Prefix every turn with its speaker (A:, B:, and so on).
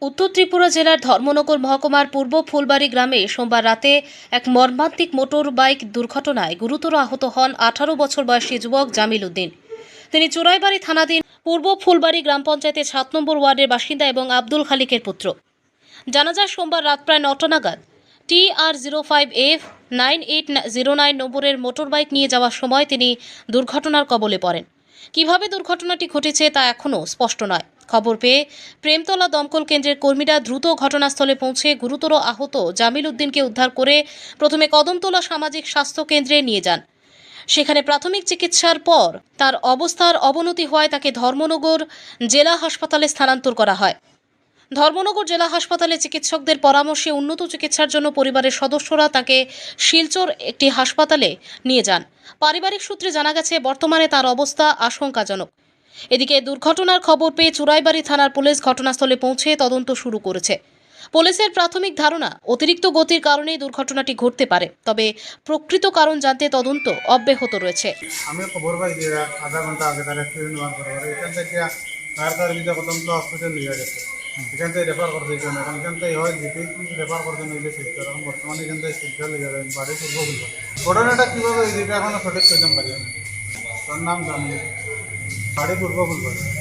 A: উত্তর ত্রিপুরা জেলার ধর্মনগর মহকুমার পূর্ব ফুলবাড়ি গ্রামে সোমবার রাতে এক মর্মান্তিক মোটর বাইক দুর্ঘটনায় গুরুতর আহত হন 18 বছর বয়সী যুবক জামিল উদ্দিন। তিনি চুরাইবাড়ি থানাধীন পূর্ব ফুলবাড়ি গ্রাম পঞ্চায়েতের 7 নম্বর ওয়ার্ডের বাসিন্দা এবং আব্দুল খালিকের পুত্র। জানা যায় সোমবার রাত প্রায় 9টা নাগাদ TR05F 9809 নম্বরের মোটর বাইক নিয়ে যাওয়ার সময় তিনি দুর্ঘটনার কবলে পড়েন। কিভাবে দুর্ঘটনাটি ঘটেছে তা এখনও স্পষ্ট নয়। খবর পেয়ে প্রেমতলা দমকল কেন্দ্রের কর্মীরা দ্রুত ঘটনাস্থলে পৌঁছে গুরুতর আহত জামিল উদ্দিনকে উদ্ধার করে প্রথমে কদমতলা সামাজিক স্বাস্থ্য কেন্দ্রে নিয়ে যান। সেখানে প্রাথমিক চিকিৎসার পর তার অবস্থার অবনতি হওয়ায় তাকে ধর্মনগর জেলা হাসপাতালে স্থানান্তর করা হয়। ধর্মনগর জেলা হাসপাতালে চিকিৎসকদের পরামর্শে উন্নত চিকিৎসার জন্য পরিবারের সদস্যরা তাকে শিলচর একটি হাসপাতালে নিয়ে যান। পারিবারিক সূত্রে জানা গেছে বর্তমানে তার অবস্থা আশঙ্কাজনক। এদিকে দুর্ঘটনার খবর পেয়ে চুরাইবাড়ি থানার পুলিশ ঘটনাস্থলে পৌঁছে তদন্ত শুরু করেছে। পুলিশের প্রাথমিক ধারণা অতিরিক্ত গতির কারণেই দুর্ঘটনাটি ঘটতে পারে, তবে প্রকৃত কারণ জানতে তদন্ত অব্যাহত রয়েছে।
B: আমি খবর পাই যে আধা ঘন্টা আগে তার অ্যাক্সিডেন্ট হওয়ার পরে এখান থেকে তার ভিতরে কদন্ত হসপিটাল নিয়ে গেছে। এখান থেকে রেফার করতে এখন এখান থেকে হয় যেতে রেফার করতে নিলে শিলচর, এখন বর্তমানে এখান থেকে শিলচর নিয়ে যাবেন বাড়ি পূর্ব বলবো। ঘটনাটা কীভাবে হয়েছে এটা এখনও সঠিক করতে পারি না। তার নাম জানি বাড়ি পূর্ব বলবো।